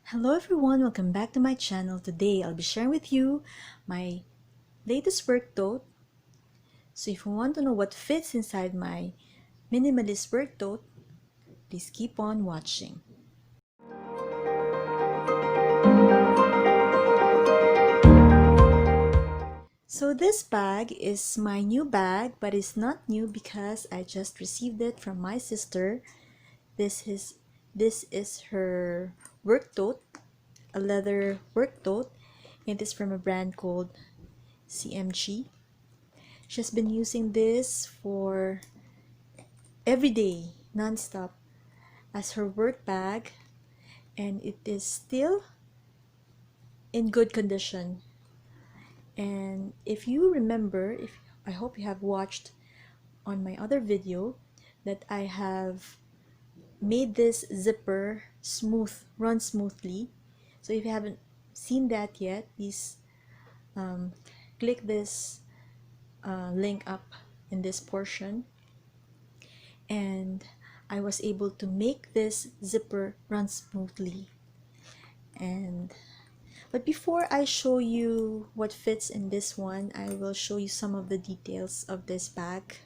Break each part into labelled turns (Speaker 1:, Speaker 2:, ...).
Speaker 1: Hello everyone, welcome back to my channel. Today I'll be sharing with you my latest work tote. So if you want to know what fits inside my minimalist work tote, please keep on watching. So this bag is my new bag, but it's not new because I just received it from my sister. This is her work tote, a leather work tote. It is from a brand called CMG. She's been using this for every day, non-stop, as her work bag, and it is still in good condition. And if you remember, if I hope you have watched on my other video that I have made this zipper run smoothly. So if you haven't seen that yet, please click this link up in this portion. And I was able to make this zipper run smoothly. But before I show you what fits in this one, I will show you some of the details of this bag.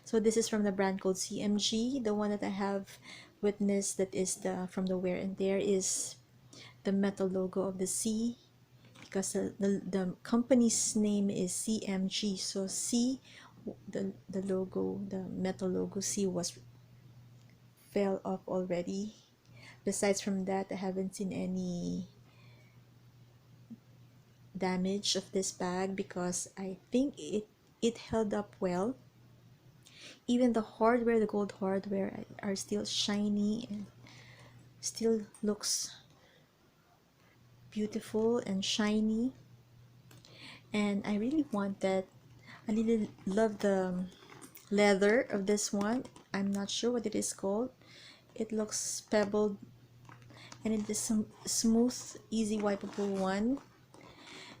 Speaker 1: So this is from the brand called CMG. The one that I have witnessed that is from the wear and tear is the metal logo of the C, because the company's name is CMG. So C, the logo, the metal logo C fell off already. Besides from that, I haven't seen any damage of this bag because I think it held up well. Even the hardware, the gold hardware, are still shiny and still looks beautiful and shiny. And I really want that. I really love the leather of this one. I'm not sure what it is called. It looks pebbled, and it is some smooth, easy wipeable one.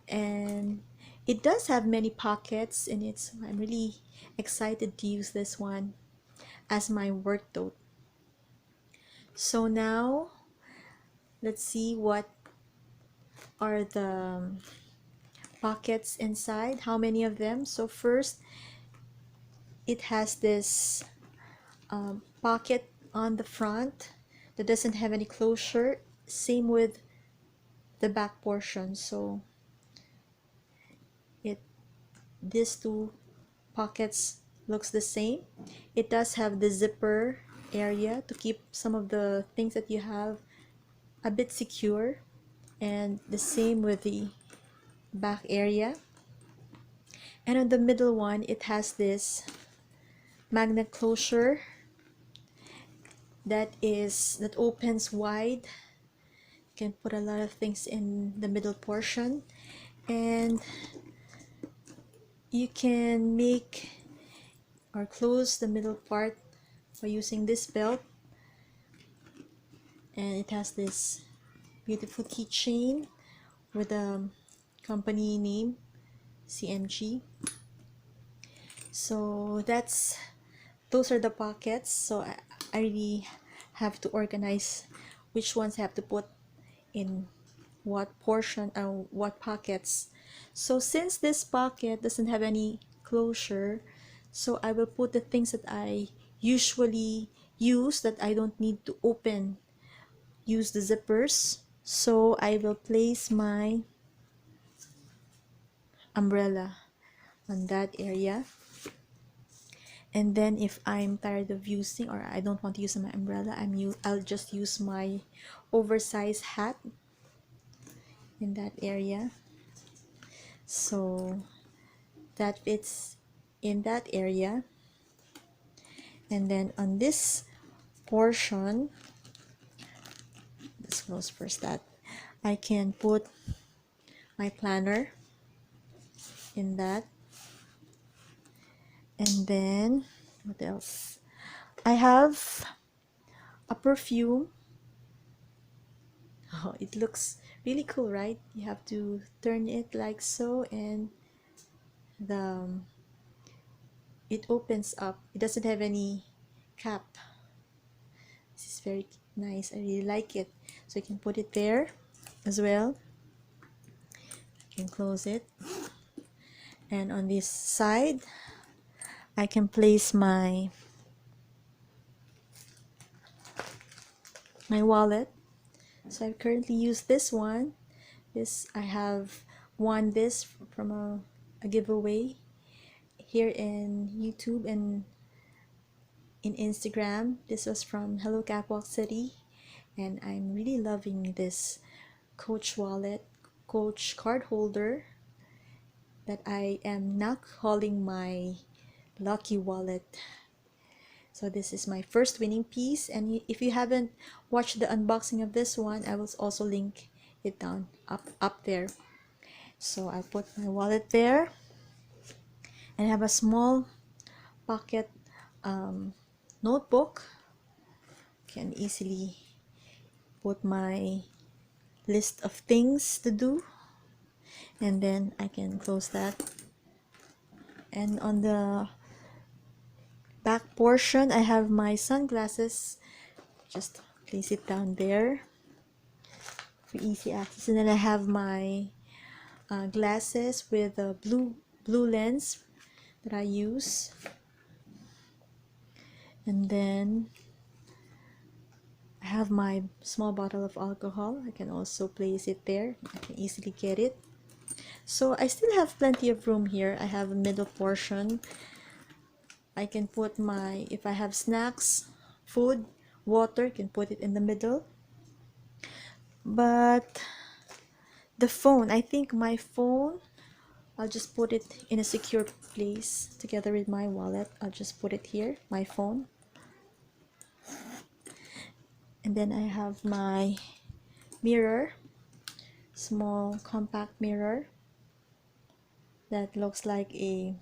Speaker 1: And it does have many pockets in it, so I'm really excited to use this one as my work tote. So now let's see what are the pockets inside, how many of them. So first, it has this pocket on the front that doesn't have any closure, same with the back portion. So these two pockets looks the same. It does have the zipper area to keep some of the things that you have a bit secure, and the same with the back area. And on the middle one, it has this magnet closure that opens wide. You can put a lot of things in the middle portion, and you can make or close the middle part by using this belt. And it has this beautiful keychain with the company name CMG. So those are the pockets. So I really have to organize which ones I have to put in what portion or what pockets. So since this pocket doesn't have any closure, so I will put the things that I usually use that I don't need to use the zippers. So I will place my umbrella on that area. And then if I'm tired of using, or I don't want to use my umbrella, I'll just use my oversized hat in that area. So that fits in that area. And then on this portion, let's close first that, I can put my planner in that. And then what else? I have a perfume. Oh, it looks really cool, right? You have to turn it like so, and the it opens up. It doesn't have any cap. This is very nice. I really like it. So you can put it there as well. You can close it. And on this side, I can place my wallet. So I currently use this one. I have won this from a giveaway here in YouTube and in Instagram. This was from Hello Catwalk City, and I'm really loving this Coach wallet, Coach card holder that I am now calling my lucky wallet. So this is my first winning piece, and if you haven't watched the unboxing of this one, I will also link it down up there. So I put my wallet there, and I have a small pocket notebook. Can easily put my list of things to do, and then I can close that. And on the back portion, I have my sunglasses. Just place it down there for easy access. And then I have my glasses with a blue lens that I use. And then I have my small bottle of alcohol. I can also place it there. I can easily get it. So I still have plenty of room here. I have a middle portion. I can put my, if I have snacks, food, water, I can put it in the middle. But the phone, I think my phone, I'll just put it in a secure place together with my wallet. I'll just put it here, my phone. And then I have my mirror, small compact mirror that looks like a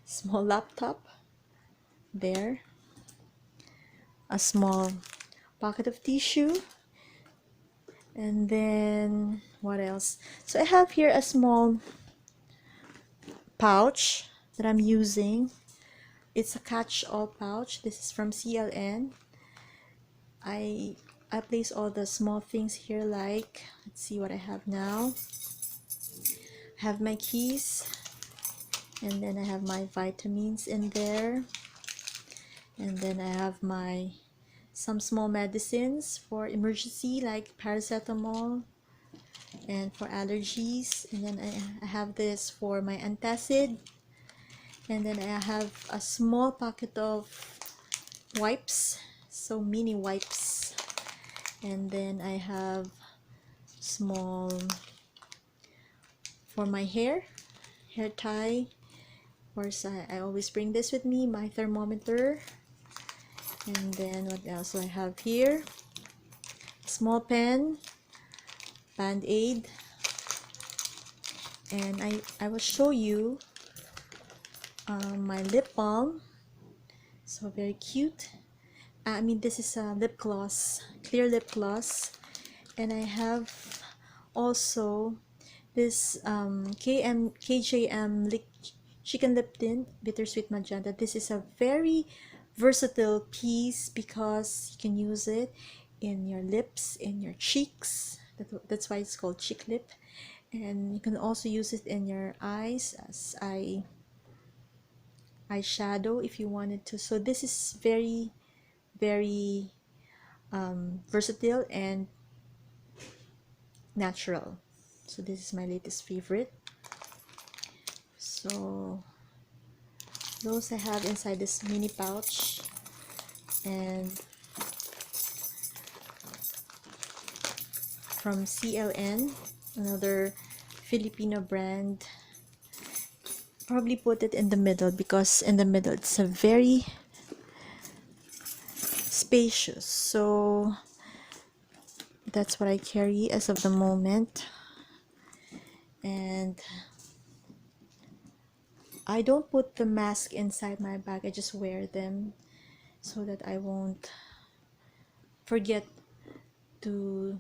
Speaker 1: small laptop there. A small pocket of tissue. And then what else? So I have here a small pouch that I'm using. It's a catch-all pouch. This is from CLN. I place all the small things here, like, let's see what I have now. I have my keys, and then I have my vitamins in there, and then I have some small medicines for emergency, like paracetamol and for allergies. And then I have this for my antacid, and then I have a small packet of wipes, so mini wipes. And then I have small for my hair tie. Of course, I always bring this with me, my thermometer. And then what else do I have here? Small pen, band-aid, and I will show you my lip balm. So very cute. I mean, this is a lip gloss, clear lip gloss. And I have also this KJM chicken lip tint, bittersweet magenta. This is a very versatile piece because you can use it in your lips, in your cheeks. That's why it's called cheek lip. And you can also use it in your eyes as eyeshadow if you wanted to. So this is very versatile and natural. So this is my latest favorite. So those I have inside this mini pouch. And from CLN, another Filipino brand, probably put it in the middle because in the middle it's a very spacious. So that's what I carry as of the moment. And I don't put the mask inside my bag. I just wear them so that I won't forget to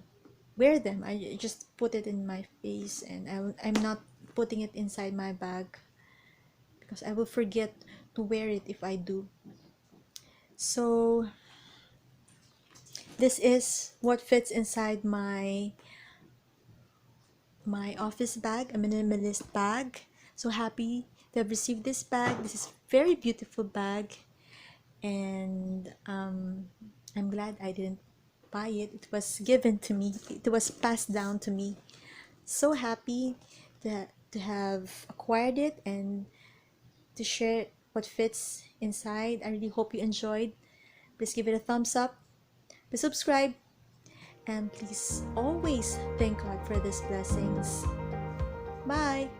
Speaker 1: wear them. I just put it in my face, and I'm not putting it inside my bag because I will forget to wear it if I do. So This is what fits inside my office bag, a minimalist bag. So happy to have received this bag. This is very beautiful bag, and I'm glad I didn't buy it. It was given to me. It was passed down to me. So happy to have acquired it and to share what fits inside. I really hope you enjoyed. Please give it a thumbs up. Please subscribe. And please always thank God for these blessings. Bye.